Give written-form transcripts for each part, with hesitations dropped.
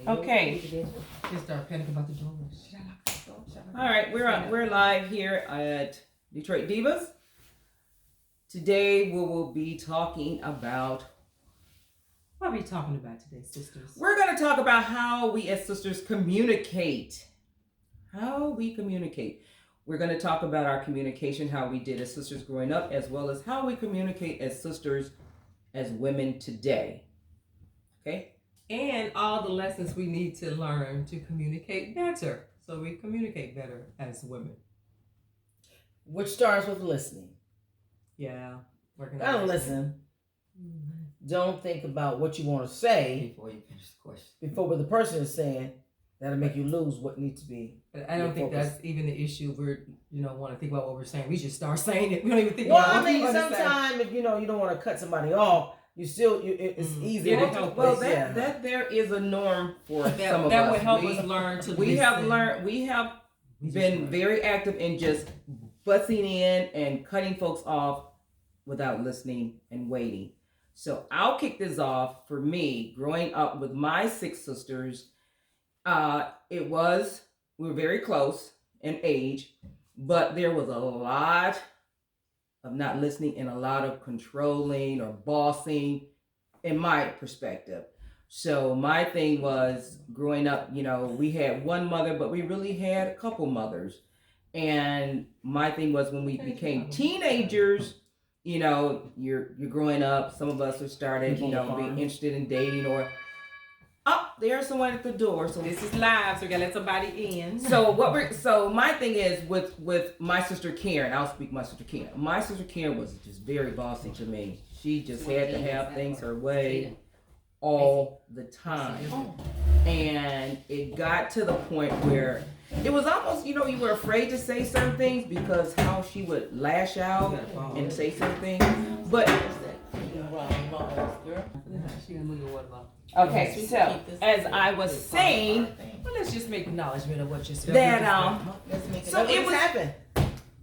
Okay. Just start panicking about the door. Should I lock the door? All right, we're live here at Detroit Divas. Today we will be talking about. What are we talking about today, sisters? We're going to talk about how we as sisters communicate. How we communicate. We're going to talk about our communication, how we did as sisters growing up, as well as how we communicate as sisters, as women today. Okay? And all the lessons we need to learn to communicate better. So we communicate better as women. Which starts with listening. Yeah. Gotta listen. Mm-hmm. Don't think about what you want to say before you finish the question. Before what the person is saying. That'll make you lose what needs to be. But I don't think that's even the issue. We're want to think about what we're saying. We just start saying it. We don't even think about what we want to say. Sometimes if you don't want to cut somebody off, it's easy to help. Well, that there is a norm for some of us. That would help us learn to listen. We have been very active in just butting in and cutting folks off without listening and waiting. So I'll kick this off. For me, growing up with my 6 sisters, we were very close in age, but there was a lot of not listening and a lot of controlling or bossing in my perspective. So my thing was growing up, we had one mother, but we really had a couple mothers. And my thing was when we became teenagers, you're growing up. Some of us have started, being interested in dating or, there's someone at the door. So this is live, so we gotta let somebody in. So my thing is with my sister Karen. I'll speak my sister Karen. My sister Karen was just very bossy to me. She just had to have things her way all the time. And it got to the point where it was almost, you were afraid to say certain things because how she would lash out and say certain things. But okay, so as I was saying, let's just make acknowledgement of what you're saying.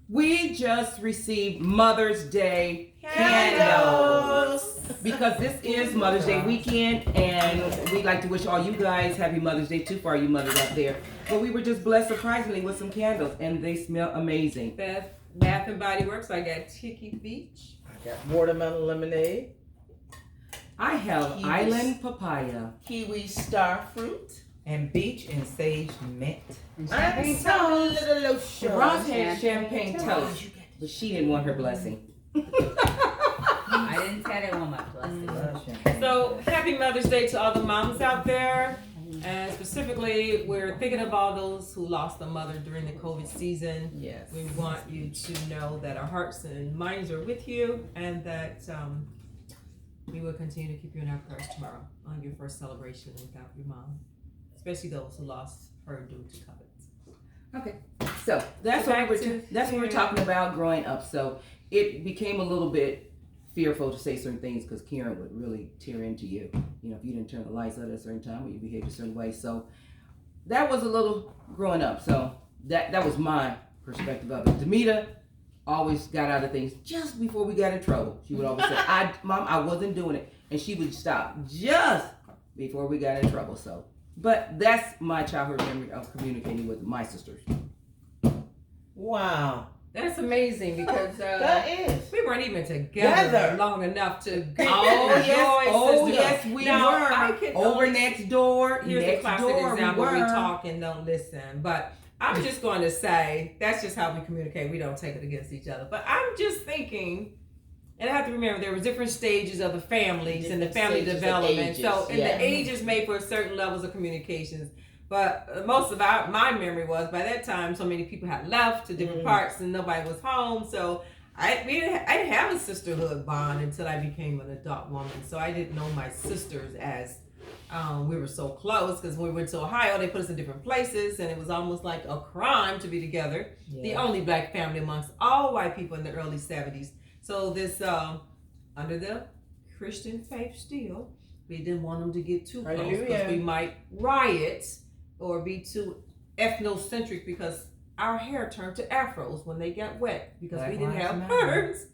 We just received Mother's Day candles because this is Mother's Day weekend, and we'd like to wish all you guys happy Mother's Day too for all you mothers out there. But we were just blessed surprisingly with some candles, and they smell amazing. Bath and Body Works. I got Tiki Beach. I got watermelon lemonade. I have Kiwi, Island Papaya, Kiwi Star Fruit, and Beach and Sage Mint. And some little lotion. Ross had champagne toast, but she didn't want her blessing. I didn't say I want my blessing. So happy Mother's Day to all the moms out there. And specifically, we're thinking of all those who lost a mother during the COVID season. Yes. We want you to know that our hearts and minds are with you, and that we will continue to keep you in our prayers tomorrow on your first celebration without your mom, especially those who lost her due to COVID. Okay, so that's what we're talking about growing up. So it became a little bit fearful to say certain things because Karen would really tear into you. If you didn't turn the lights on at a certain time or you behaved a certain way. So that was a little growing up. So that was my perspective of it. Demita always got out of things just before we got in trouble. She would always say, Mom, I wasn't doing it. And she would stop just before we got in trouble. So, but that's my childhood memory of communicating with my sisters. Wow. That's amazing because that is. We weren't even together long enough to yes, we were. Over next door. Here's a classic example. We talk and don't listen. But I'm just going to say that's just how we communicate. We don't take it against each other. But I'm just thinking, and I have to remember there were different stages of the families and the family development. So and the ages made for certain levels of communications. But most of my memory was by that time so many people had left to different parts and nobody was home. So I didn't have a sisterhood bond until I became an adult woman. So I didn't know my sisters as we were so close because when we went to Ohio, they put us in different places and it was almost like a crime to be together. Yeah. The only black family amongst all white people in the early 70s. So this, under the Christian faith still, we didn't want them to get too close because we might riot or be too ethnocentric because our hair turned to afros when they got wet because we didn't have perms.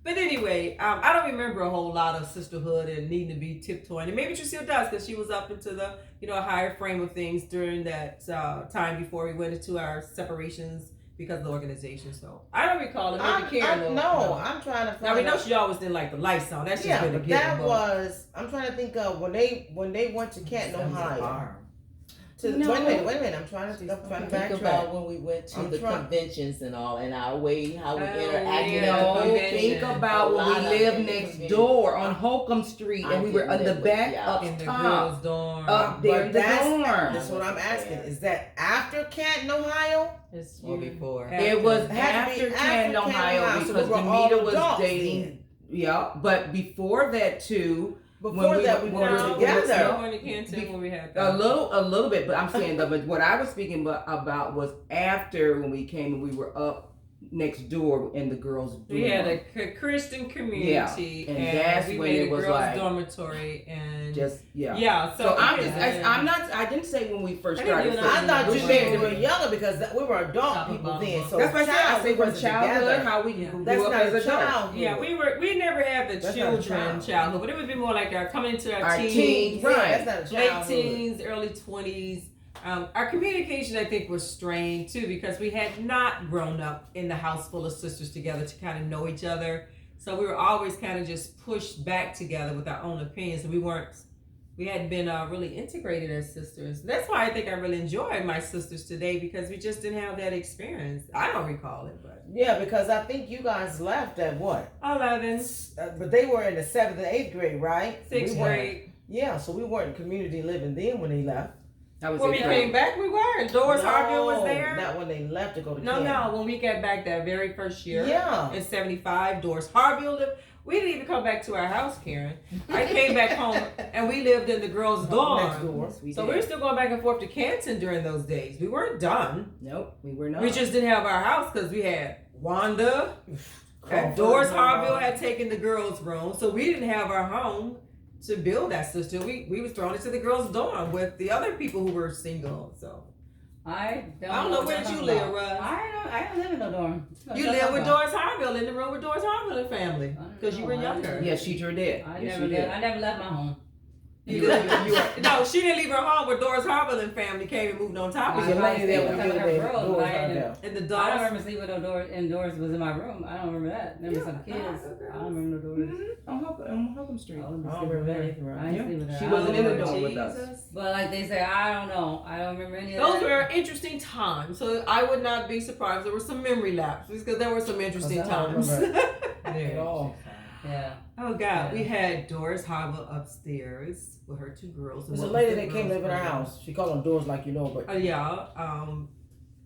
But anyway, I don't remember a whole lot of sisterhood and needing to be tiptoeing. And maybe she still does because she was up into the, higher frame of things during that time before we went into our separations because of the organization. So I don't recall it. Maybe Karen. No, I'm trying to find Now we know she always didn't like the lights on. That's just been a but given. that was. I'm trying to think of when they went to Canton, Ohio. Wait a minute. I'm trying to Think backtrack. about when we went to the conventions and all, and our way, how we interacted. No, think about when we lived next door on Holcomb Street, and we were on the back up in the top, girls' dorm. up there in the dorm. That's what I'm asking. Is that after Canton, Ohio? Or before. It was Had to be after Canton, Ohio, so because we were all Demeter was adults dating. then. Yeah, but before that too. Before that, we were together. Going to Canton when we had A little bit, but I'm saying that. But what I was speaking about was after when we came and we were up next door in the girls' dorm. We had a Christian community, and that's we when made it was a girls' like dormitory, and yeah. So I'm not. I didn't say when we first started. I thought you we said we were younger because we were adult people then. So that's what I said. I said from childhood, together. how we grew That's up not as a adults. childhood. Yeah, we never had the That's children not a childhood, but it would be more like our coming into our teens, teens, right? That's not a late childhood. teens, early 20s. Our communication, I think, was strained too because we had not grown up in the house full of sisters together to kind of know each other. So we were always kind of just pushed back together with our own opinions, and we hadn't been really integrated as sisters. That's why I think I really enjoy my sisters today because we just didn't have that experience. I don't recall it, but yeah, because I think you guys left at what? 11, But they were in the 7th and 8th grade, right? 6th grade. Yeah, so we weren't community living then when they left. When we came back, we were. Doris Harville was there. Not when they left to go to Canton. No. When we got back that very first year, Yeah. in '75, Doris Harville lived. We didn't even come back to our house, Karen. I came back home, and we lived in the girls' dorm. Next door. So we were still going back and forth to Canton during those days. We weren't done. Nope, we were not. We just didn't have our house because we had Wanda. And Doris Harville had taken the girls' room, so we didn't have our home to build that sister. We was thrown into the girls' dorm with the other people who were single. So I don't know where did you live, Russ? I don't live in no dorm. You live with Doris Harville in the room with Doris Harville and family because you were younger. Yeah, she sure did. I Yes, never she did. left. I never left my home. No, she didn't leave her home where Doris Harville and family came and moved on top of The you. lady that we Because lived her in, bro, Doris I had Harville. And the I don't dogs. remember sleeping with no doors, and doors was in my room. I don't remember that. Remember some kids. I don't remember no doors. On Holcomb Street. I wasn't I don't sleeping with remember her. anything, right? I ain't sleeping with her. She I wasn't don't in the remember. dorm with us. But like they say, I don't know. I don't remember any of Those that. were interesting times, so I would not be surprised. There were some memory lapses because there were some interesting I don't times. At all. Yeah. Oh God, we had Doris Harville upstairs with her two girls. There's a lady that came live in our house. She called them doors like you know, but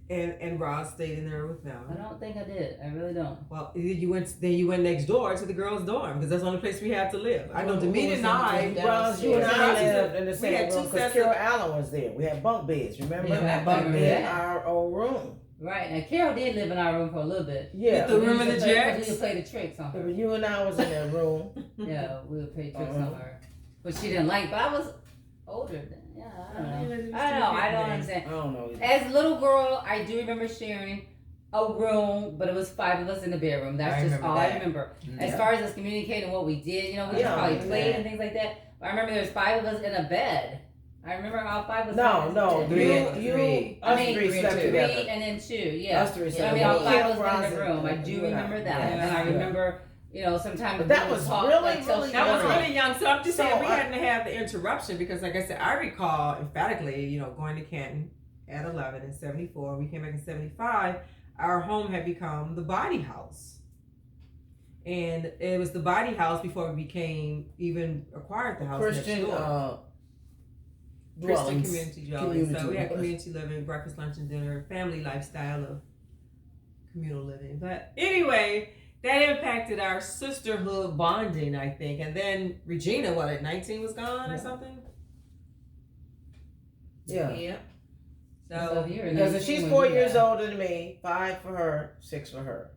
and Roz stayed in there with I them. don't think I did. I really don't. Well, you went next door to the girls' dorm because that's the only place we had to live. I know Demeter and I. Roz, you and I lived in the We same had two room because sets Carol of- Allen was there. We had bunk beds. Remember? Yeah, We had I bunk remember bed in that. our own room. Right. And Carol did live in our room for a little bit. Yeah. The room in the We Jets. would play the tricks on But her. you and I was in that room. Yeah, we would play tricks Uh-huh. on her. But she didn't like. But I was older then. Yeah, I don't know. I don't understand. I don't know. As a little girl, I do remember sharing a room, but it was 5 of us in the bedroom. That's I just remember all I that. remember. Yeah. As far as us communicating what we did, we just Yeah, probably I played remember and things like that. But I remember there was 5 of us in a bed. I remember all 5 of us. No, Three. you, I us mean, three slept 3 together. and then 2, yeah. Us three I slept mean, all together. 5 of us in Roz the room. I and do you and I. remember that. Yes. And I Yeah. remember, sometimes But that we would was talk, really, like, till really That was young. really young, so I'm just saying So, we hadn't had the interruption because, like I said, I recall emphatically, going to Canton at 11 in '74. We came back in '75. Our home had become the Body House, and it was the Body House before we acquired the house Christian next door. Christian dwellings. community dwelling. So we had community living, breakfast, lunch, and dinner, family lifestyle of communal living. But anyway, that impacted our sisterhood bonding, I think. And then Regina, at 19 was gone or something? Yeah. Yep. So So here, Because if 19 she's when 4 we years left. older than me, 5 for her, 6 for her.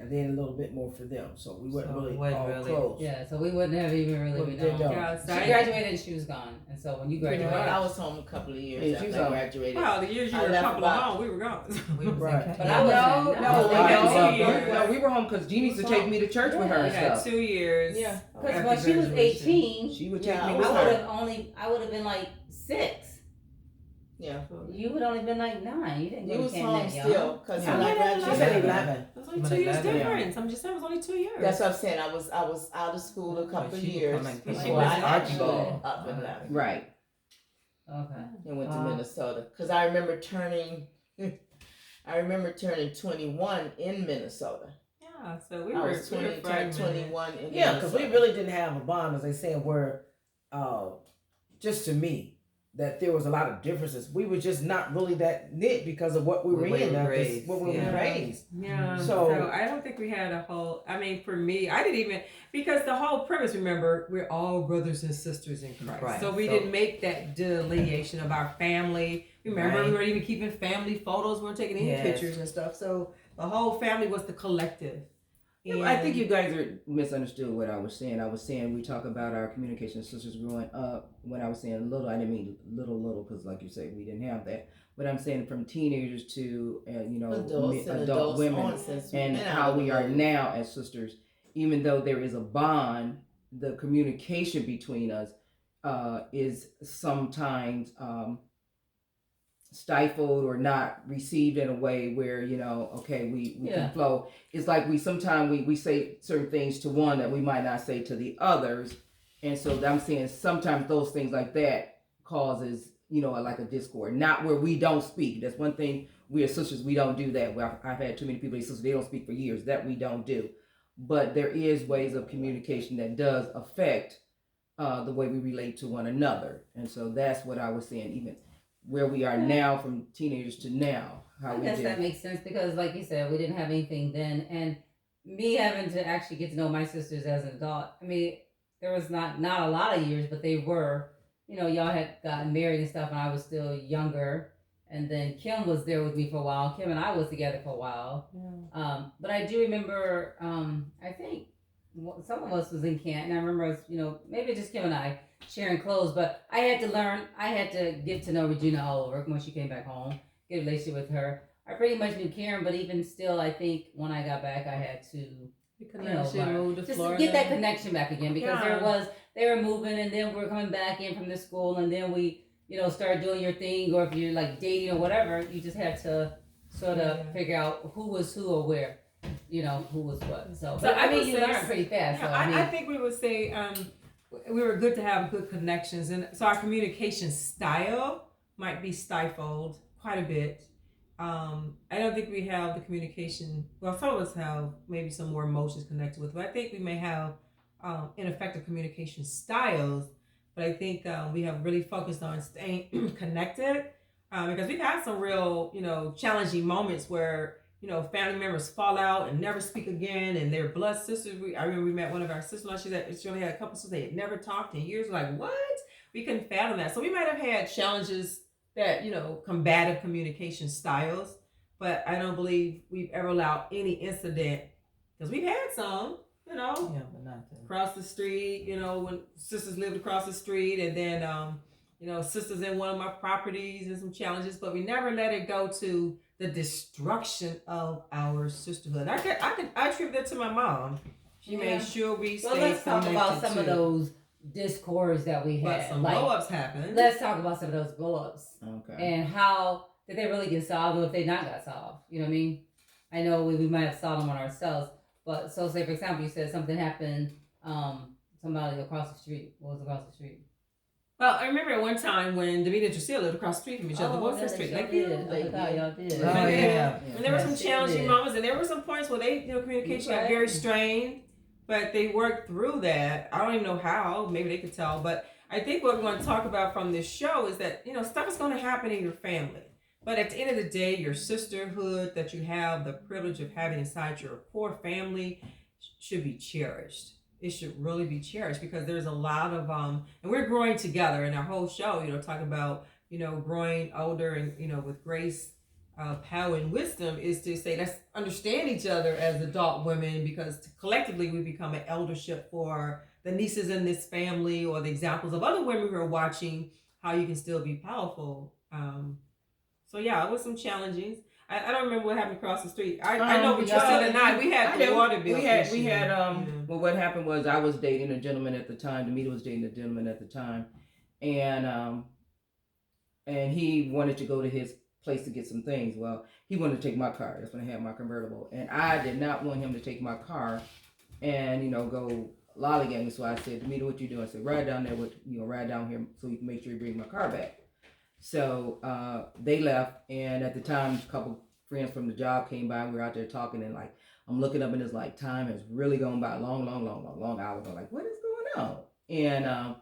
and then a little bit more for them. So we weren't So really it wasn't all really- close. Yeah, so we wouldn't have even really Well, been they known. don't. Yeah, so She graduated and she was gone, and so when you graduated, I was home a couple of years Yeah, she after was I home. graduated. Well, the years you I were a left couple of about- home, we were gone. We was right. But I wasn't. No, No, we had no, 2 years. No, we were home because Jeannie used to take me to church with her We and had stuff. 2 years. Yeah. because after when she was graduation. 18, She would Yeah, take I me I with would her. have been like 6. Yeah. You would only been like 9. You didn't You go was to Canton home that young. still because Yeah. when I Yeah, She graduated. said 11. That's only 2 years Yeah. difference. I'm just saying it was only 2 years. That's what I'm saying. I was out of school a couple of She would years come and before she I was actually Archibald. up and left Right. Okay. and went to Wow. Minnesota. Because I remember turning 21 in Minnesota. Yeah, so we I were, was we were 20, turned fragmented. 21 in Yeah, because we Minnesota. really didn't have a bond, as they saying, where, just to me, that there was a lot of differences. We were just not really that knit because of what we were in, raised, what we yeah. were raised. Yeah. So- So I don't think we had a whole. I mean, for me, I didn't even because the whole premise. Remember, we're all brothers and sisters in Christ. Right. So we So- didn't make that delineation of our family. Remember, Right. we weren't even keeping family photos. We weren't taking any Yes. pictures and stuff. So the whole family was the collective. Yeah, but I think you guys are misunderstood what I was saying. I was saying we talk about our communication sisters growing up. When I was saying little, I didn't mean little because, like you said, we didn't have that. But I'm saying from teenagers to Adults and adult adults women, on since we've and been out how of the we are womb. now as sisters. Even though there is a bond, the communication between us is sometimes stifled or not received in a way where okay, we Yeah. can flow. It's like we sometimes we say certain things to one that we might not say to the others, and so I'm saying sometimes those things like that causes like a discord, not where we don't speak. That's one thing. We as sisters, we don't do that. Well, I've had too many people say sisters, they don't speak for years. That we don't do, but there is ways of communication that does affect the way we relate to one another, and so that's what I was saying. Even where we are now, from teenagers to now, how I we guess do. that makes sense because, like you said, we didn't have anything then, and me having to actually get to know my sisters as an adult. I mean, there was not a lot of years, but they were. Y'all had gotten married and stuff, and I was still younger. And then Kim was there with me for a while. Kim and I was together for a while. Yeah. But I do remember, I think some of us was in Canton. I remember us, maybe just Kim and I sharing clothes. But I had to get to know Regina all over when she came back home, get a relationship with her. I pretty much knew Karen, but even still, I think when I got back, I had to learn. Just to get that connection back again because they were moving and then we're coming back in from the school and then we start doing your thing, or if you're like dating or whatever, you just had to sort of figure out who was who or where, who was what. So but I mean, you learn pretty fast. Yeah, so, I think we would say we were good to have good connections, and so our communication style might be stifled quite a bit. I don't think we have the communication. Well, some of us have maybe some more emotions connected with, but I think we may have ineffective communication styles. But I think we have really focused on staying connected because we've had some real, challenging moments where family members fall out and never speak again, and they're blood sisters. I remember we met one of our sisters-in-law. She only had a couple sisters. They had never talked in years. We're like, what? We couldn't fathom that. So we might have had challenges that combative communication styles, but I don't believe we've ever allowed any incident, because we've had some, Yeah, but not that. across the street, when sisters lived across the street, and then sisters in one of my properties and some challenges, but we never let it go to the destruction of our sisterhood. I attribute that to my mom. She made sure we stayed Well, let's talk about connected some of too. those discords that we But had. some blow-ups happened. Let's talk about some of those blow-ups. Okay. And how did they really get solved, or if they not got solved? You know what I mean? I know we might have solved them on ourselves, but so say for example, you said something happened, somebody across the street. What was across the street? Well, I remember at one time when Davina and Drusilla lived across the street from each other. What was that they street? sure Lakeview? did. I forgot y'all did. Oh, yeah. And there were some Yes, they challenging did. moments, and there were some points where they, communication got Right. very strained, but they worked through that. I don't even know how. Maybe they could tell, but I think what we're going to talk about from this show is that stuff is going to happen in your family. But at the end of the day, your sisterhood that you have the privilege of having inside your core family should be cherished. It should really be cherished because there's a lot of and we're growing together in our whole show. Talk about growing older and with Grace power and wisdom is to say, let's understand each other as adult women, because collectively we become an eldership for the nieces in this family, or the examples of other women who are watching how you can still be powerful. So yeah, it was some challenges. I don't remember what happened across the street. I know what you said at night. We had the water bill. Well, what happened was I was dating a gentleman at the time. Demeter was dating a gentleman at the time, and he wanted to go to his place to get some things. Well, he wanted to take my car. That's when I had my convertible, and I did not want him to take my car and go lollygagging. So I said, Demeter, what you doing? I said, ride down there ride down here so you can make sure you bring my car back. So they left, and at the time, a couple friends from the job came by, and we were out there talking, and like I'm looking up, and it's like time has really gone by, long hours. I'm like, what is going on? And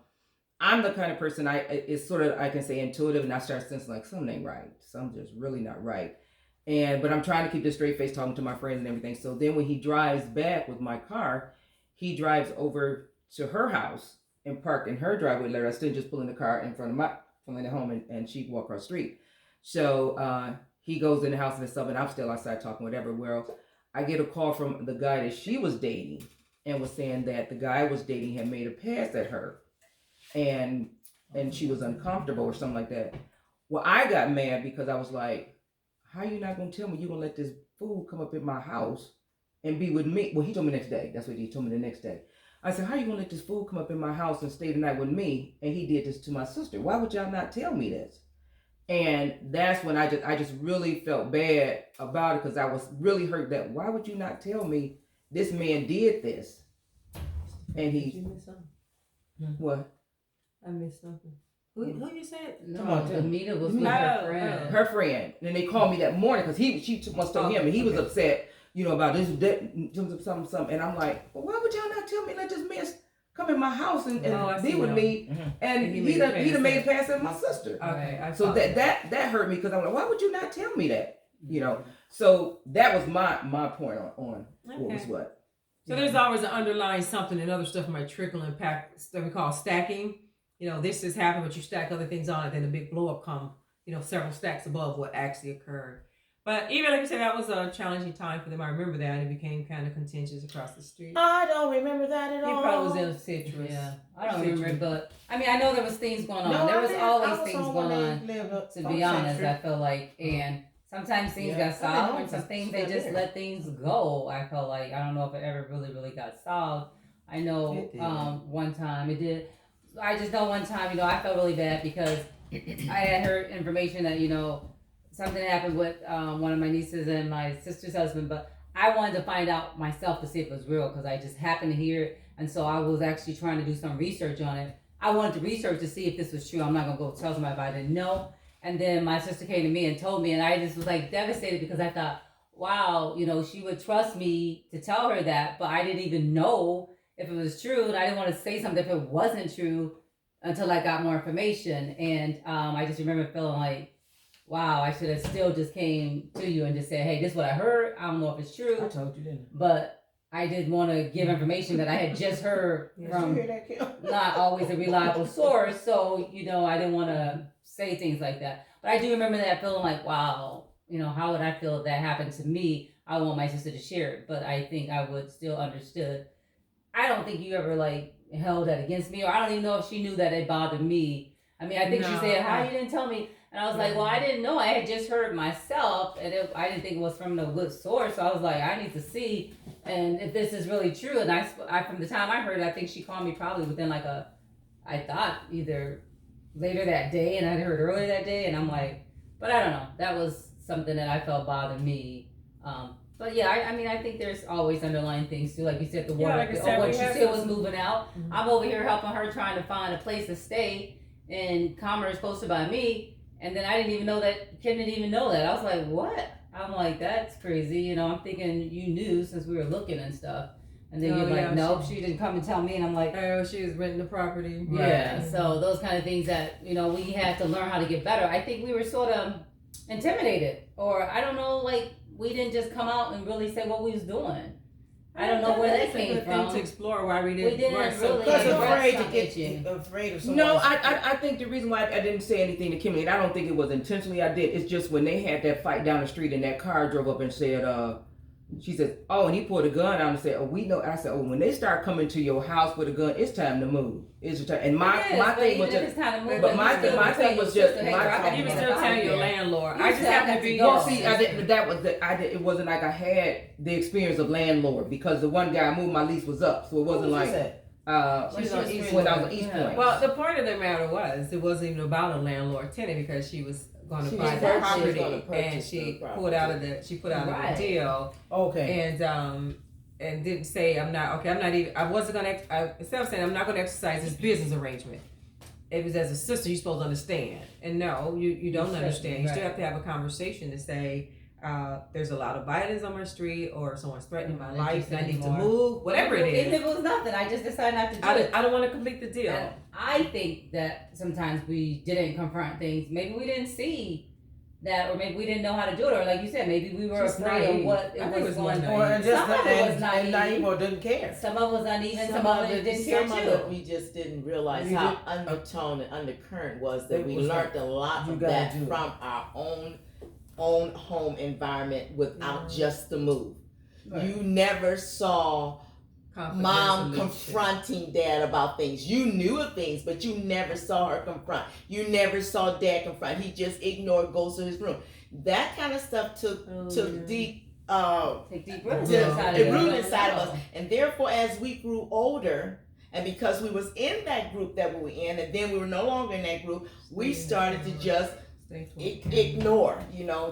I'm the kind of person it's sort of, I can say, intuitive, and I start sensing like something ain't right, something just really not right. But I'm trying to keep this straight face, talking to my friends and everything. So then when he drives back with my car, he drives over to her house and parked in her driveway. Later, I still just pulling the car in front of my at home, and she walk across the street. So he goes in the house and stuff, and I'm still outside talking, whatever. Well, I get a call from the guy that she was dating, and was saying that the guy I was dating had made a pass at her, and she was uncomfortable or something like that. Well, I got mad because I was like, how you not gonna tell me you gonna let this fool come up in my house and be with me? Well, he told me the next day. That's what he told me the next day. I said, how you gonna let this fool come up in my house and stay the night with me? And he did this to my sister. Why would y'all not tell me this? And that's when I just really felt bad about it, because I was really hurt that why would you not tell me this man did this? And Did you miss something? What? I missed something. Who you said? No, Demeter was with her friend. Her friend. And they called me that morning because she must tell him, and he was upset, about this, that, something. And I'm like, well, why would y'all not tell me? Let this man come in my house and be with me. Mm-hmm. And he done made a pass at my sister. Okay. So that hurt me, because I'm like, why would you not tell me that? So that was my point on what was what. So there's always an underlying something, and other stuff might trickle and pack, that we call stacking. This has happened, but you stack other things on it, then the big blow up come, several stacks above what actually occurred. But even like you said, that was a challenging time for them. I remember that. It became kind of contentious across the street. I don't remember that at all. He probably was in citrus. Yeah, I don't remember, but I mean, I know there was things going on. There was always things going on. To be honest, I feel like, and sometimes things got solved, and some things they just let things go. I felt like, I don't know if it ever really got solved. I know one time it did. I just know one time, I felt really bad because I had heard information that, something happened with one of my nieces and my sister's husband, but I wanted to find out myself to see if it was real, because I just happened to hear it, and so I was actually trying to do some research on it. I wanted to research to see if this was true. I'm not going to go tell somebody if I didn't know. And then my sister came to me and told me, and I just was like devastated, because I thought, wow, she would trust me to tell her that, but I didn't even know if it was true, and I didn't want to say something if it wasn't true until I got more information. And I just remember feeling like, wow, I should have still just came to you and just said, hey, this is what I heard. I don't know if it's true. I told you, didn't I? But I didn't want to give information that I had just heard from not always a reliable source. So, I didn't want to say things like that. But I do remember that feeling like, wow, how would I feel if that happened to me? I want my sister to share it. But I think I would still understood. I don't think you ever held that against me, or I don't even know if she knew that it bothered me. I mean, I think she said, how you didn't tell me? And I was like, well, I didn't know. I had just heard myself, and I didn't think it was from a good source. So I was like, I need to see, and if this is really true. And I from the time I heard it, I think she called me probably within I thought either later that day, and I'd heard earlier that day, and I'm like, but I don't know. That was something that I felt bothered me. But yeah, I mean, I think there's always underlying things too. Like you said, the water, what you said was moving out. Mm-hmm. I'm over here helping her trying to find a place to stay in Commerce posted by me. And then I didn't even know that, Kim didn't even know that. I was like, what? I'm like, that's crazy. I'm thinking you knew since we were looking and stuff. And then you're like, nope, she didn't come and tell me. And I'm like, oh, she was renting the property. Yeah, right. So those kind of things that, we have to learn how to get better. I think we were sort of intimidated, or I don't know, we didn't just come out and really say what we was doing. I don't know where That's that a came good thing from. to explore why we didn't weren't so really Because address afraid to something get you. afraid of someone. No, I think the reason why I didn't say anything to Kimberly, and I don't think it was intentionally I did, it's just when they had that fight down the street and that car drove up and said, she said, oh, and he pulled a gun out and said, oh, we know. I said, oh, when they start coming to your house with a gun, it's time to move. It's time. And my thing was just, but my thing was just, And you were still telling your landlord. I just happened to be. well, see, I didn't. That was the. I did. It wasn't like I had the experience of landlord because the one guy I moved, my lease was up, so it wasn't like. When I was on East Point. Well, the point of the matter was, it wasn't even about a landlord tenant because she was going to buy the was property and she put out of the deal. Okay. And didn't say I'm not even. I wasn't gonna. Instead of saying I'm not gonna exercise this business arrangement. It was as a sister you're supposed to understand, and no, you don't understand. You still have to have a conversation to say. There's a lot of violence on my street, or someone's threatening my life, and I need to move. Whatever it is. Even if it was nothing, I just decided not to do it. I don't want to complete the deal. And I think that sometimes we didn't confront things. Maybe we didn't see that, or maybe we didn't know how to do it, or like you said, maybe we were afraid of what it was going Or on. just Some of it was naive. or didn't care. Some of it was uneven. Some of it didn't care Some too. of it we just didn't realize how undertone and undercurrent was that we learned a lot of that from our own home environment without just the move. Right. You never saw mom confronting dad about things. You knew of things, but you never saw her confront. You never saw dad confront. He just ignored, goes to his room. That kind of stuff took deep roots inside of us. And therefore, as we grew older, and because we was in that group that we were in, and then we were no longer in that group, we started to just ignore,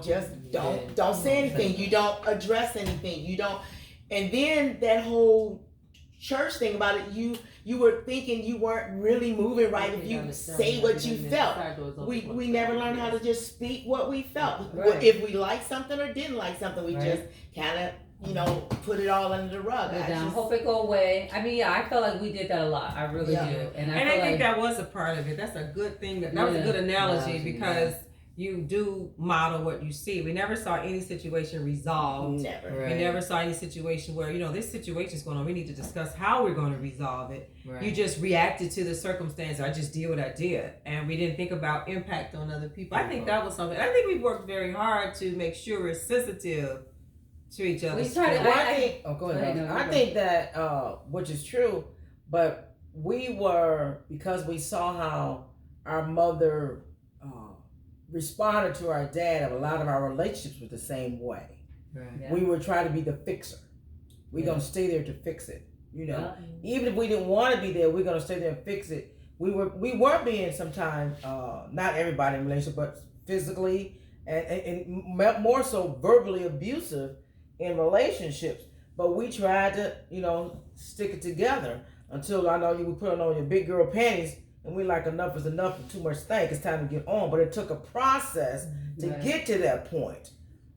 just don't say anything. You don't address anything. You don't. And then that whole church thing about it, you were thinking you weren't really moving right if you say what you felt. We never learned how to just speak what we felt. Right. If we liked something or didn't like something, we just kind of put it all under the rug. Hope it go away. I mean, I felt like we did that a lot. I really do. And I think that was a part of it. That's a good thing. That was a good analogy because you do model what you see. We never saw any situation resolved. Never. Right. We never saw any situation where, this situation's going on. We need to discuss how we're going to resolve it. Right. You just reacted to the circumstance. I just did what I did. And we didn't think about impact on other people. I think that was something. I think we worked very hard to make sure we're sensitive to each other. Go ahead. I think that, which is true, but we were, because we saw how our mother responded to our dad, a lot of our relationships were the same way. Right. Yeah. We were trying to be the fixer. We're going to stay there to fix it. Even if we didn't want to be there, we're going to stay there and fix it. We were being sometimes, not everybody in relationship, but physically and more so verbally abusive in relationships. But we tried to, stick it together until I know you would put on your big girl panties. And we like enough is enough and too much stank. It's time to get on. But it took a process to get to that point.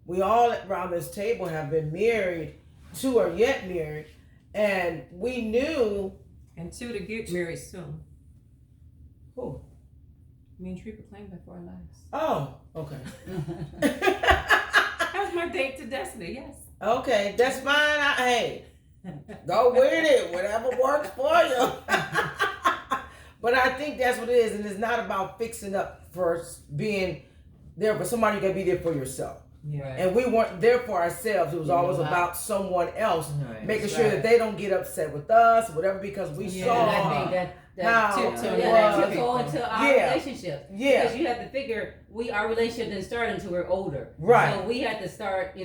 We all around this table have been married, 2 are yet married, and we knew. And 2 to get married soon. Who? Me and Tree proclaimed that for our lives. Oh, okay. That was my date to destiny, yes. Okay, that's fine. Hey, go with it. Whatever works for you. But I think that's what it is, and it's not about fixing up first, being there for somebody. You gotta be there for yourself. Yeah. And we weren't there for ourselves. It was always about someone else, making sure that they don't get upset with us, or whatever, because we saw and I think that how that took on into our relationship. Yeah. Because you have to figure our relationship didn't start until we're older. Right. So we had to start,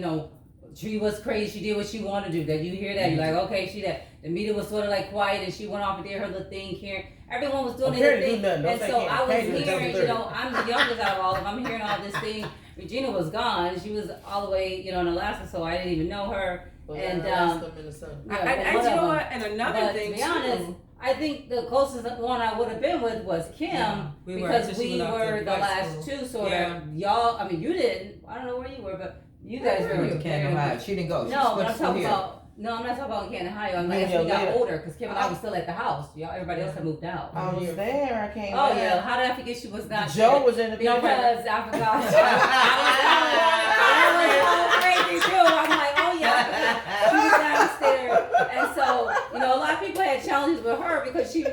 she was crazy. She did what she wanted to do. That you hear that, you're like, okay, she that. The meeting was sort of like quiet, and she went off and did her little thing here. Everyone was doing their thing, and so I was hearing, I'm the youngest out of all of them. I'm hearing all this thing. Regina was gone. She was all the way, in Alaska, so I didn't even know her. Well, and Alaska, Minnesota. And another thing, to be honest, I think the closest one I would have been with was Kim, because we were the last 2 sort of. Y'all, I mean, you didn't. I don't know where you were, but you guys were in Canton, Ohio. She didn't go. No, but I'm talking about. No, I'm not talking about Canton, Ohio. I'm like, as we got older, because Kim and I was still at the house. Everybody else had moved out. I was there. I came. Oh yeah. How did I forget she was not? Joe was in the because I forgot. I was so crazy too. I'm like, oh yeah. She was upstairs. And so, you know, a lot of people had challenges with her because she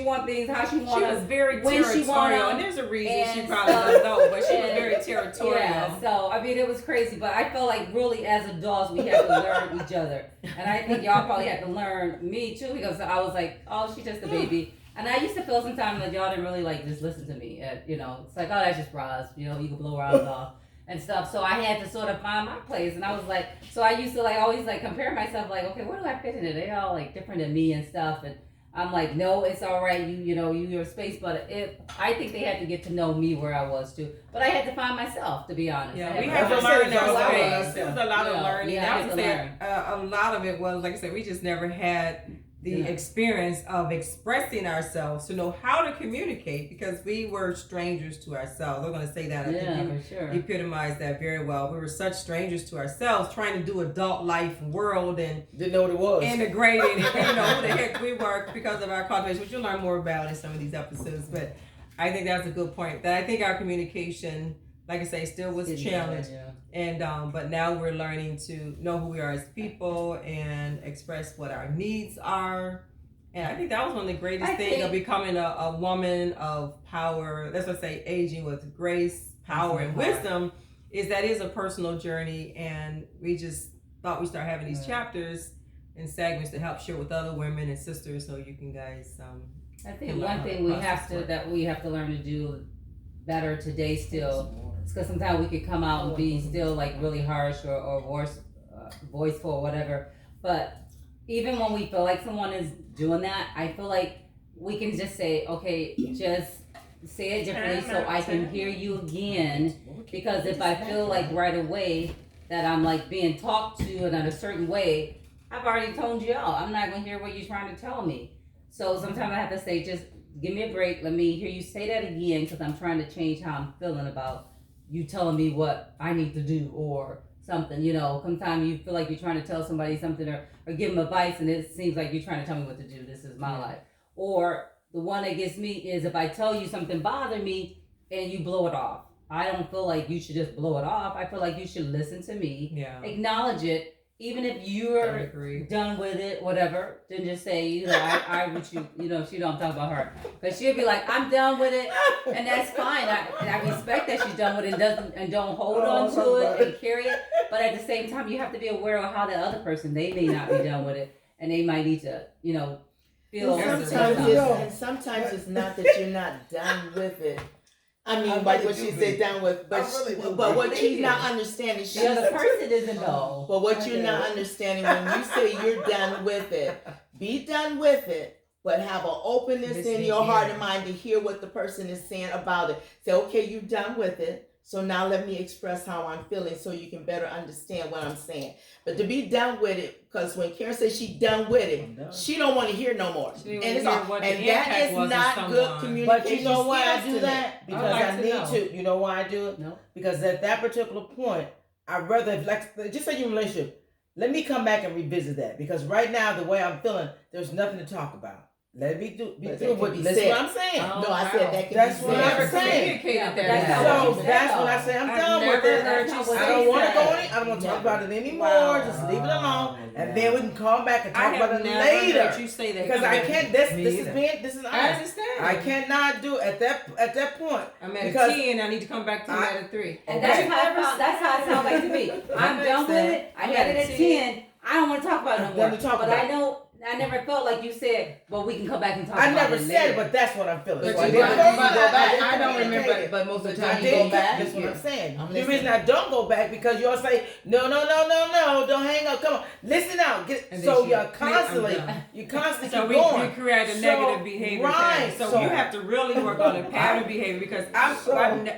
want things how she wants. She was very when territorial, she want and there's a reason she probably doesn't know, but she was very territorial. Yeah, so I mean, it was crazy, but I felt like really as adults we had to learn each other, and I think y'all probably had to learn me too because I was like, oh, she's just a baby. And I used to feel sometimes like y'all didn't really like just listen to me. You know, it's like, oh, that's just Roz. You know, you can blow Roz off and stuff. So I had to sort of find my place. And I was like, so I used to like always like compare myself like, okay, where do I fit in it? They all like different than me and stuff. And I'm like, no, it's all right. You know, your space. But I think they had to get to know me where I was too. But I had to find myself, to be honest. Yeah, we had to learn our space. It was a lot of learning. Yeah, I would say a lot of it was, like I said, we just never had the experience of expressing ourselves to know how to communicate because we were strangers to ourselves. I'm going to say that. I think you epitomized that very well. We were such strangers to ourselves trying to do adult life world and didn't know what it was. Integrated and didn't know who the heck we were because of our cultivation, which you'll learn more about in some of these episodes. But I think that's a good point. That I think our communication, like I say, still was challenged. And but now we're learning to know who we are as people and express what our needs are. And I think that was one of the greatest things of becoming a woman of power. That's what I say, aging with grace, power, and wisdom is a personal journey. And we just thought we'd start having these chapters and segments to help share with other women and sisters so you can guys I think one thing we have to learn to do better today still. Because sometimes we could come out and be still like really harsh or voiceful or whatever. But even when we feel like someone is doing that, I feel like we can just say, okay, just say it differently so I can hear you again. Because if I feel like right away that I'm like being talked to in a certain way, I've already told you all. I'm not going to hear what you're trying to tell me. So sometimes I have to say, just give me a break. Let me hear you say that again because I'm trying to change how I'm feeling about you telling me what I need to do or something, you know. Sometimes you feel like you're trying to tell somebody something or give them advice and it seems like you're trying to tell me what to do. This is my life. Or the one that gets me is if I tell you something bothers me and you blow it off. I don't feel like you should just blow it off. I feel like you should listen to me, acknowledge it. Even if you're done with it, whatever, then just say, you know, I with you, you know, she don't talk about her. But she'll be like, I'm done with it, and that's fine. I respect that she's done with it and don't hold on to it and carry it. But at the same time, you have to be aware of how the other person, they may not be done with it, and they might need to, you know, feel. Sometimes it's not that you're not done with it. I mean, like what she said, down with, but what she's not understanding, the other person isn't though. But what you're not understanding when you say you're done with it, be done with it, but have an openness in your heart and mind to hear what the person is saying about it. Say, okay, you're done with it. So now let me express how I'm feeling so you can better understand what I'm saying. But to be done with it, because when Karen says she's done with it, she don't want to hear no more. And that is not good communication. But you know why I do that? Because I need to. You know why I do it? No. Because at that particular point, I'd rather, like, just say you're in a relationship, let me come back and revisit that. Because right now, the way I'm feeling, there's nothing to talk about. Let me do what I'm saying. No, I said that can that's be what I'm saying. So that's when I say I'm done with it. I don't want to go in. I don't want to talk about it anymore. Just leave it alone, and then we can come back and talk about it later. You say that because I can't. This is honest. I understand. I cannot do at that point. I'm at a 10. I need to come back to at a 3. And that's how it sounds like to me. I'm done with it. I got it at 10. I don't want to talk about it no more. But I know. I never felt like you said, well, we can come back and talk about it. I never said it, but that's what I'm feeling. But I don't remember, but most of the time you go back. That's what I'm saying. The reason I don't go back because you'll say, no, don't hang up. Come on, listen out. So you're constantly so going. We create a negative behavior. Right. So you have to really work on the pattern behavior because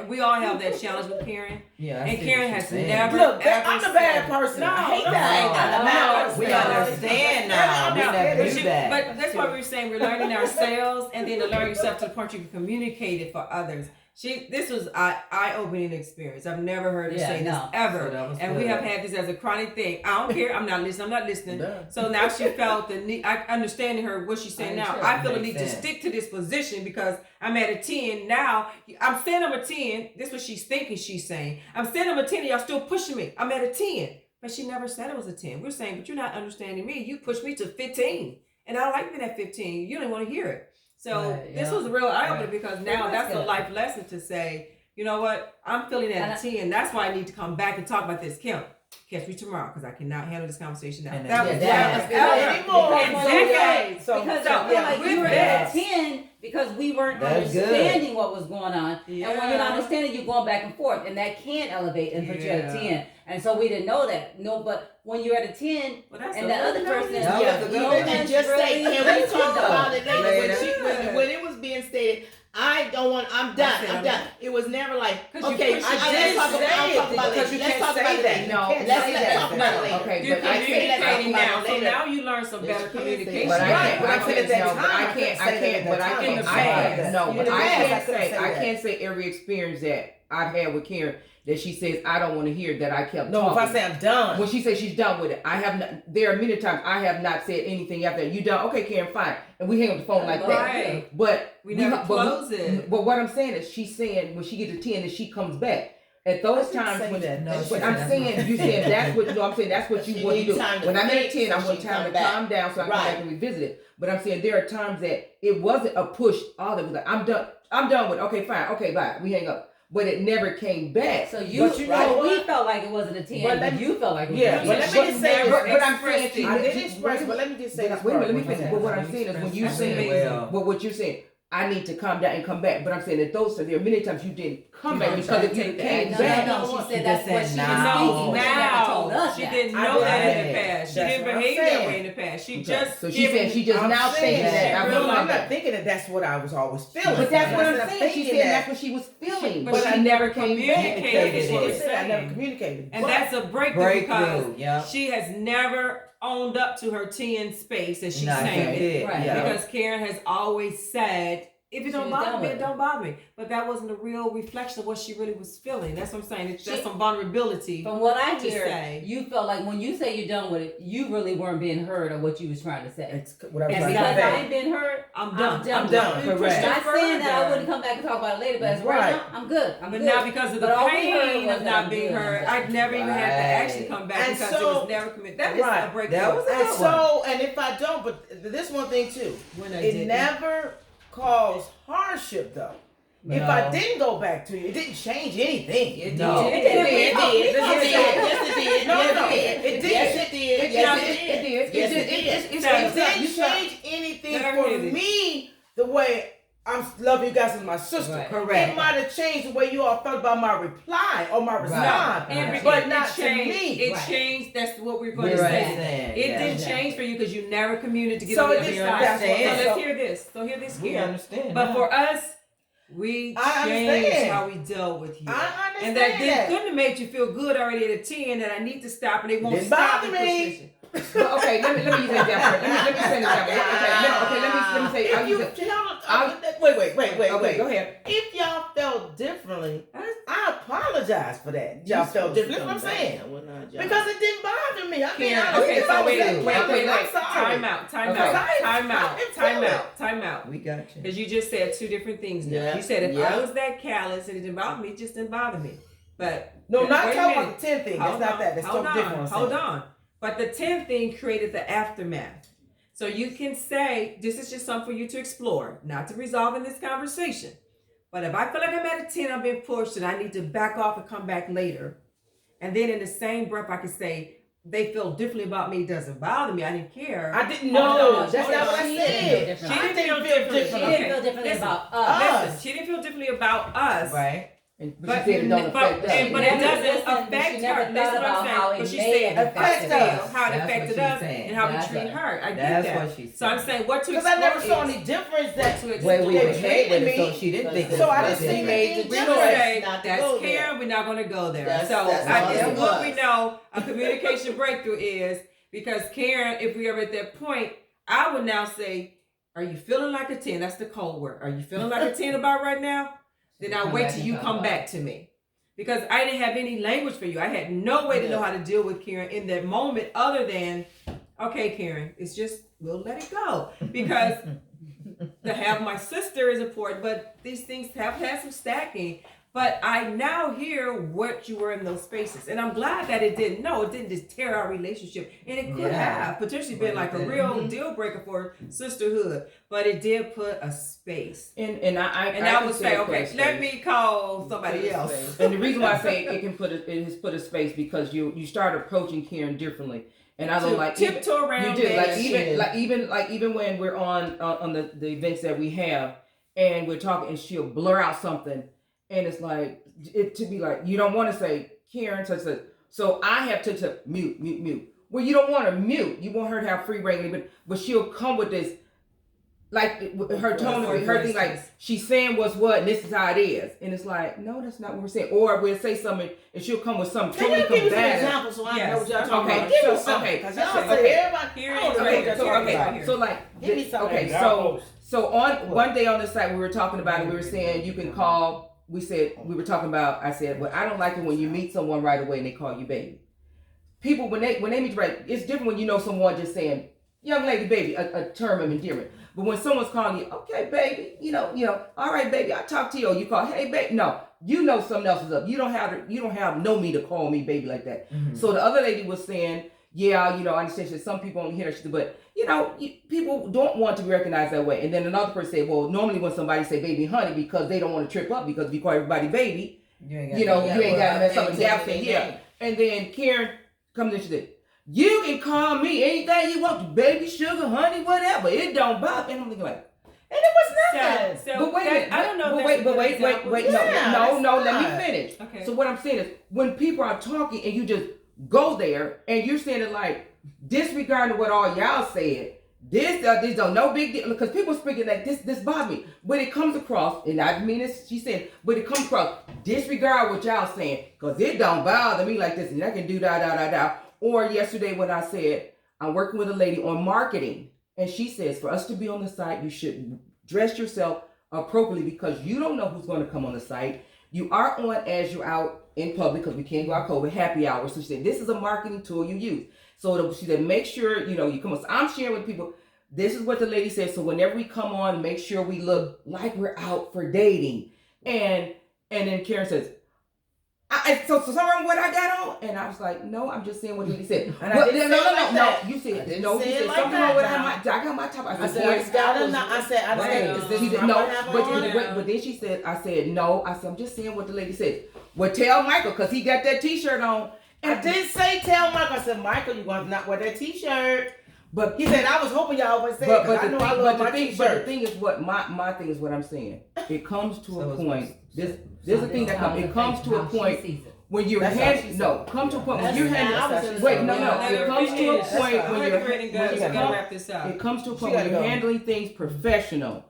we all have that challenge with Karen. Yeah. And Karen has never. Look, I'm the bad person. No, I hate that. No, we understand now. But that's what we're saying. We're learning ourselves, and then to learn yourself to the point you can communicate it for others. This was an eye-opening experience. I've never heard her say this ever, and we have had this as a chronic thing. I don't care. I'm not listening. So now she felt the need. I understanding her what she's saying now. I feel the need to stick to this position because I'm at a 10 now. I'm saying I'm a 10. This is what she's thinking. She's saying I'm saying I'm a 10. And y'all still pushing me. I'm at a 10. but she never said it was a 10. We're saying, but you're not understanding me. You pushed me to 15, and I don't like being at 15. You didn't want to hear it. So this was a real eye-opener because now that's a life lesson to say, you know what? I'm feeling at a 10. That's why I need to come back and talk about this. Kim, catch me tomorrow because I cannot handle this conversation now. That was because I feel like you were at a 10 because we weren't understanding what was going on. Yeah. And when you're not understanding, you're going back and forth. And that can elevate and put you at a 10. And so we didn't know that. No, but when you're at a 10 and the other person is and just say, can we talk about it later? When it was being stated, I'm done. I'm done. It was never like, okay, let's talk about it. Let's talk about it. No, let's talk about it later. Okay, you're communicating now. So now you learn some better communication. But I can't say every experience that I've had with Karen that she says I don't want to hear that I kept talking. If I say I'm done. When she says she's done with it, I have not. There are many times I have not said anything after you done. Okay, Karen, fine, and we hang up the phone like that. But we never close it. But what I'm saying is, she's saying when she gets to 10, and she comes back. At those times when I'm saying you said that's what I'm saying that's what you want to do. When I'm at 10, I want time to calm down so I can come back and revisit it. But I'm saying there are times that it wasn't a push. All that was like I'm done with it. Okay, fine. Okay, bye. We hang up. But it never came back. So we felt like it wasn't a 10, but you felt like it was a 10. But let me just say, but I'm saying I didn't express it, but let me just say this. Wait a minute, let me finish. But what I'm saying is when you say, but what you're saying, I need to calm down and come back. But I'm saying that those times, there are many times you didn't come back because if you came back. No, she said that's what she was speaking. Now, she didn't know that in the past. She didn't behave that way in the past. She just. So she said she just now thinking that. I'm not thinking that that's what I was always feeling. But that's what I'm saying. She said that's what she was feeling. But she never came back. I never communicated. And that's a breakthrough because she has never owned up to her 10 space as she's saying it. Right. Because Karen has always said, if it don't bother me, it don't bother me. But that wasn't a real reflection of what she really was feeling. That's what I'm saying. That's some vulnerability. From what I hear, you felt like when you say you're done with it, you really weren't being heard of what you was trying to say. It's what I was and because I ain't been heard, I'm done. I'm done. Correct. Not saying that I wouldn't come back and talk about it later, but as right now, I'm good. But now because of the pain of not being heard, I've never even had to actually come back because it was never committed. That is a breakthrough. That was a good one. And if I don't, but this one thing too, it never caused hardship though. No. If I didn't go back to you, it didn't change anything. It did. It didn't change anything for me the way I'm loving you guys as my sister. Right. Correct. It might have changed the way you all felt about my reply or my response, but not to me. It changed. That's what we're going to say. It didn't change for you because you never communicated to get on the other side. So let's hear this. So hear this. We understand. But for us, we changed how we dealt with you. I understand. And that couldn't have made you feel good already at a 10 that I need to stop and they won't stop me. Well, okay, let me use an example. Let me say an example. Let me say. Wait. Go ahead. If y'all felt differently, I apologize for that. Y'all felt differently. That's what I'm saying. Because it didn't bother me. I mean, time out. We got you. Because you just said two different things now. Yeah. You said if I was that callous and it didn't bother me, it just didn't bother me. But no, not talking about the 10 thing. It's not that. It's so different. Hold on. But the 10th thing created the aftermath. So you can say, this is just something for you to explore, not to resolve in this conversation. But if I feel like I'm at a 10, I'm being pushed and I need to back off and come back later. And then in the same breath, I can say, they feel differently about me. It doesn't bother me. I didn't care. I didn't know. That's not what I said. She didn't feel differently about us. Listen, she didn't feel differently about us. Right. But it doesn't affect us. But it doesn't affect her. That's what I'm saying. But she said affect us. How it affected us and how we treat her. I get that. That's what she said. So I'm saying what to explore. Because I never saw any difference that when we behaved with it, so she didn't think it was. So I just think made the choice. That's Karen. We're not going to go there. So what we know a communication breakthrough is because Karen, if we are at that point, I would now say, are you feeling like a 10? That's the code word. Are you feeling like a 10 about right now? Then I'll wait till you come back to me. Because I didn't have any language for you. I had no way to know how to deal with Karen in that moment other than, okay, Karen, it's just, we'll let it go. Because to have my sister is important, but these things have had some stacking. But I now hear what you were in those spaces. And I'm glad that it didn't. No, it didn't just tear our relationship. And it could have potentially been like a real deal breaker for sisterhood. But it did put a space. And I would say, okay, let me call somebody else. And the reason why I say it has put a space because you start approaching Karen differently. And I don't like tiptoe around. You do even when we're on the events that we have and we're talking and she'll blur out something and it's like it to be like you don't want to say Karen such. So I have to mute. Well, you don't want to mute. You want her to have free reign, but she'll come with this. Like her tone, her thing, like she's saying what's what, and this is how it is, and it's like, no, that's not what we're saying. Or we'll say something, and she'll come with something totally combative. Give me some examples so I know what y'all talking about. Give me something, because y'all say everybody. So like, give me something. Okay, so on one day on the site we were talking about it. We were saying you can call. We said we were talking about. I said, well, I don't like it when you meet someone right away and they call you baby. People when they meet right, it's different when you know someone just saying young lady, baby, a term of endearment. But when someone's calling you, okay, baby, you know, all right, baby, I talk to you. Or you call, hey, baby. No, you know something else is up. You don't have no me to call me baby like that. Mm-hmm. So the other lady was saying, yeah, I understand that some people don't hear that, but people don't want to be recognized that way. And then another person said, well, normally when somebody say baby, honey, because they don't want to trip up because if you call everybody baby, you ain't got to mess up. Yeah. And then Karen comes in and she said, you can call me anything you want to, baby, sugar, honey, whatever. It don't bother. And I'm thinking like, and it was nothing. So but wait a minute. I don't know. But wait. No. Let me finish. Okay. So what I'm saying is, when people are talking and you just go there and you're saying it like disregarding what all y'all said. This don't no big deal because people speaking like this bothers me. But it comes across, and I mean this, she said, but it comes across disregard what y'all saying because it don't bother me like this, and I can do da. Or yesterday when I said, I'm working with a lady on marketing, and she says, for us to be on the site, you should dress yourself appropriately because you don't know who's going to come on the site. You are on as you're out in public because we can't go out COVID happy hours. So she said, this is a marketing tool you use. So she said, make sure, you come on. So I'm sharing with people, this is what the lady said. So whenever we come on, make sure we look like we're out for dating. And then Karen says, so somewhere what I got on, and I was like, no, I'm just saying what he said. And I didn't no. You said no. You said something wrong with I got my top. I said, but then she said, I said no. I said I'm just saying what the lady said. Well, tell Michael because he got that T-shirt on. And I didn't say tell Michael. I said Michael, you want to not wear that T-shirt. But he said I was hoping y'all would say. But the thing is what my thing is what I'm saying. It comes to a point. There's a thing that comes. It comes to a point when you're handling. No, come to a point when you're handling. Wait, no. It comes to a point when you're. It comes to a point when you're handling things professional.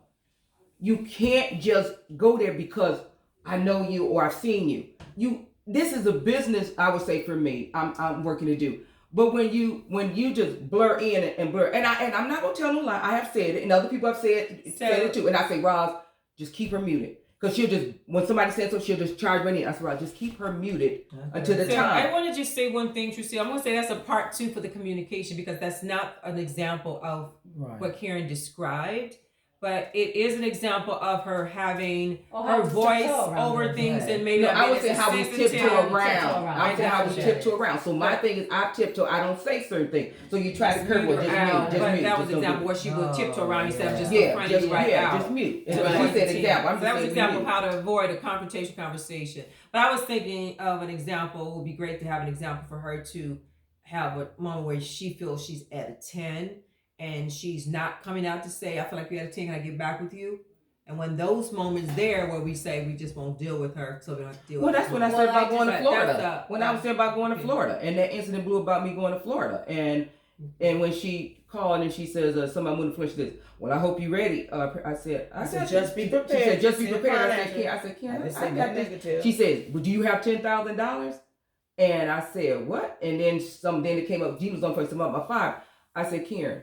You can't just go there because I know you or I've seen you. This is a business. I would say for me, I'm working to do. But when you just blur in and blur, and I'm not gonna tell no lie. I have said it, and other people have said it too. And I say, Roz, just keep her muted, because she'll just when somebody says something, she'll just charge me in. I said, Roz, just keep her muted until the time. I want to just say one thing, Trucy. I'm gonna say that's a part 2 for the communication because that's not an example of what Karen described. But it is an example of her having her voice over things and maybe. I would say how we tiptoe around. I would say how we tiptoe around. So my thing is I tiptoe. I don't say certain things. So you try to curve with just mute. But that was an example where she would tiptoe around instead of just confronting you right out. Just mute. She said example. That was an example of how to avoid a confrontation conversation. But I was thinking of an example. It would be great to have an example for her to have a moment where she feels she's at a 10. And she's not coming out to say, I feel like you're at a 10, can I get back with you? And when those moments there where we say we just won't deal with her, so we don't have to deal with her. Well, that's when I said about going to Florida. When I was saying about going to Florida. And that incident blew about me going to Florida. And when she called and she says, somebody moved to Florida, she says, well, I hope you're ready. I said, just be prepared. She said, just be prepared. I said, Karen, I got this. She says, well, do you have $10,000? And I said, what? And then it came up, G was on for some up my 5. I said, Karen,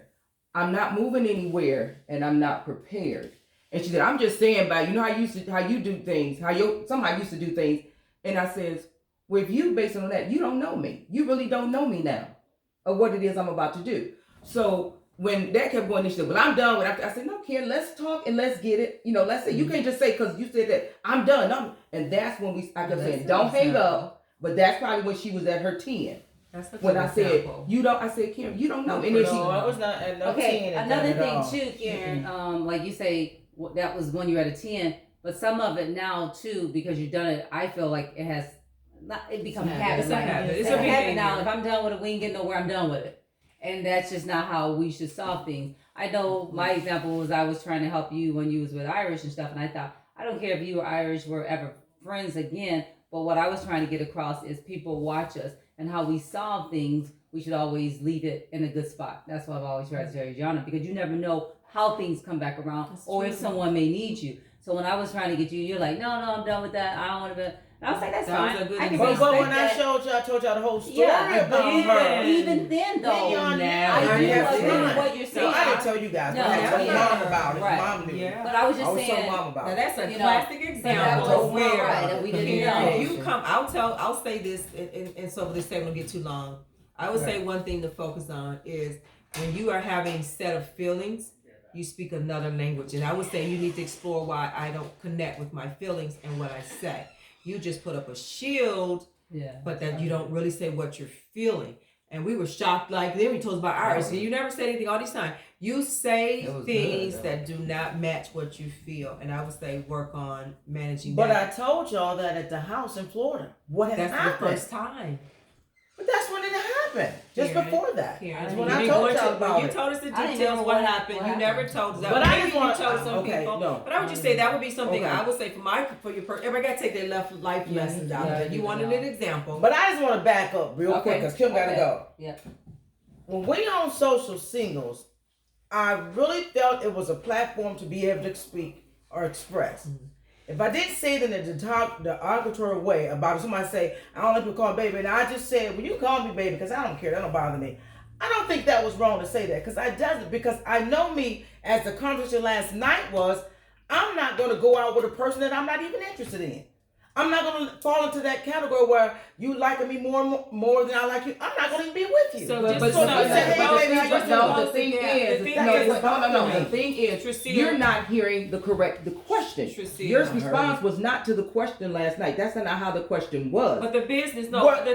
I'm not moving anywhere and I'm not prepared. And she said, I'm just saying about, how you do things, somebody used to do things. And I says, well, if you based on that, you don't know me. You really don't know me now of what it is I'm about to do. So when that kept going, she said, "Well, I'm done with it." I said, "No, Karen, let's talk and let's get it. Let's say you can't just say because you said that I'm done." No. And that's when I kept saying, "Don't hang up." But that's probably when she was at her 10. That's when I said I said, "Karen, you don't know." And then I was not at no 10. Another thing too, Karen. Like you say, that was when you were at a 10. But some of it now too, because you've done it, I feel like it has. It becomes a habit. It's a habit. It's a habit now. If I'm done with it, we ain't getting nowhere. I'm done with it, and that's just not how we should solve things. I know my example was I was trying to help you when you was with Irish and stuff, and I thought I don't care if you or Irish were ever friends again. But what I was trying to get across is people watch us and how we solve things. We should always leave it in a good spot. That's what I've always tried to tell Gianna, because you never know how things come back around or if someone may need you. So when I was trying to get you, you're like, no, I'm done with that. I don't want to be. And I was like, that's fine. But when I told you, I told y'all the whole story about her. Even then, though, I do what you're saying. No, I didn't tell you guys. I had told Mom about it. Mom knew. Yeah. But I was just saying. I told Mom about it. Now that's a classic example of where we didn't know. you come. I'll say this, and so this statement will get too long. I would say one thing to focus on is when you are having set of feelings, you speak another language. And I would say you need to explore why I don't connect with my feelings and what I say. You just put up a shield, but that you don't really say what you're feeling. And we were shocked, like, then we told us about Iris. And you never say anything all this time. You say things that do not match what you feel. And I would say work on managing that. But I told y'all that at the house in Florida. What had happened? That's the first time. But that's when it happened. Just before that. That's when I told y'all about it. You told us the details of what happened. You never told us that. But I just want to tell some people. No. But I would just say that would be something I would say for your everybody got to take their life lessons out of it. You wanted an example. But I just want to back up real quick because Kim got to go. Yeah. When we on Social Singles, I really felt it was a platform to be able to speak or express. Mm-hmm. If I didn't say it in a derogatory way about it, somebody say, I don't like people call me baby, and I just said, well, you call me baby because I don't care, that don't bother me. I don't think that was wrong to say that because I know me, as the conversation last night was, I'm not going to go out with a person that I'm not even interested in. I'm not going to fall into that category where you liking me more than I like you. I'm not going to be with you. So the thing is, you're not hearing the question. Your response was not to the question last night. That's not how the question was. But the business, let's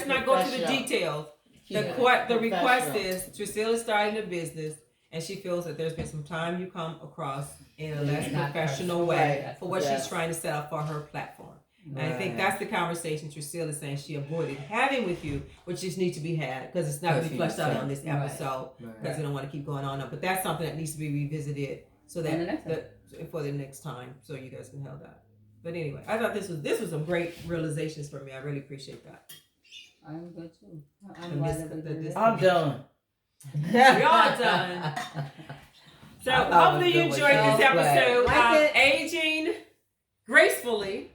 not go to the details. The request is, Tricilla's starting a business, and she feels that there's been some time you come across in a less professional way for what she's trying to set up for her platform. And I think that's the conversation Tricilla is saying she avoided having with you, which just needs to be had because it's not going to be fleshed out on this episode because we don't want to keep going on. But that's something that needs to be revisited so that for the next time, so you guys can have that. But anyway, I thought this was some great realizations for me. I really appreciate that. I'm good too. I'm done. We all done. So hopefully you enjoyed this episode. Aging gracefully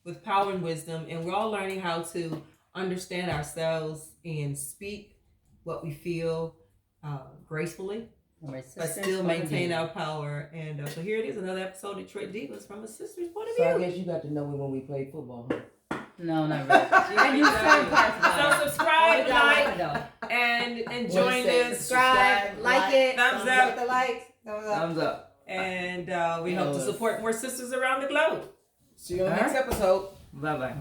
with power and wisdom, and we're all learning how to understand ourselves and speak what we feel gracefully, but still maintain our power. And so here it is, another episode of Detroit Divas from a sister's point of view. So I guess you got to know me when we played football. No, not really. So subscribe, like, and join this. Subscribe, like it. Thumbs up. The likes. Thumbs up. And we hope to support more sisters around the globe. See you on the next episode. Bye-bye.